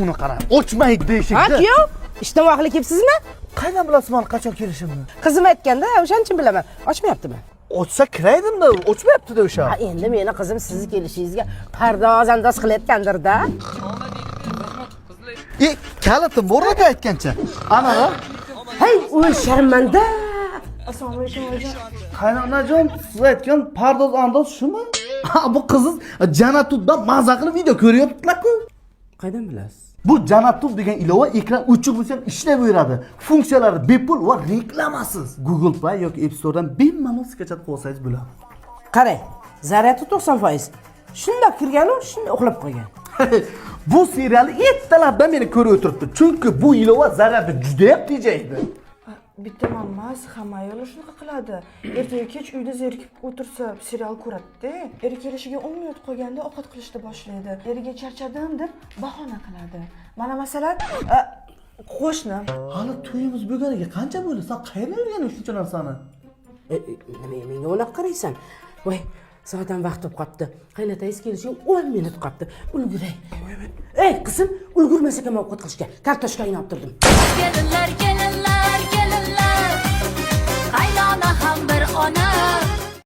uni qarang. Ochmaydi deyishdi. Ha, kuyov? Ishdan vaqtli kelibsizmi? Qaydan bilasiz men qachon kelishimni? Qizim aytganda, o'shaning uchun bilaman. Ochmayaptimi? Ochsa kiraydim-da, ochmayapti-da o'sha. Ha, endi meni qizim sizni kelishingizga pardoz-andoz qilayotgandir-da. Kalitim borga aytgancha. Ana. Hey, o'y sharmanda. Assalomu alaykum onajon. Qaynonajon, siz aytgan pardoz andoz shumi? Ha, bu qiziz Janatubdan maza qilib video ko'ryaptilar-ku. Qaydan bilasiz? Bu Janatub degan ilova ekran o'chiq bo'lsa ham ishlayveradi. Funksiyalari bepul va reklamasiz. Google Play yoki App Store'dan bemalol skachat qilib olsangiz bo'ladi. Qarang, zaryadi 90%. Shunda kirgan-u, shunda uxlab qolgan. Bu serialni ertalabdan meni ko'rib o'tiribdi. Chunki bu ilova zaryadi juda ham tejaydi. Bitta emas, hamma ayollar shunaqa qiladi. Ertaga kech uyda zerikib o'tirsa, serial ko'radi-da. Eri kelishiga 10 minut qolganda ovqat qilishni boshlaydi. Eriga charchadim deb bahona qiladi. Mana masalan, qo'shnim. Hali to'yimiz bo'lganiga qancha bo'ldi? Sen qayerdan o'rganib shuncha narsani? Nima menga o'ylab qaraysan? Voy, soatdan vaqt bo'lib qopti. Qaynotangiz kelishiga 10 minut qopti. Ulguray. Ey, qizim, ulgurmasak ham ovqat qilishga kartoshka olib turdim. Kelinlarga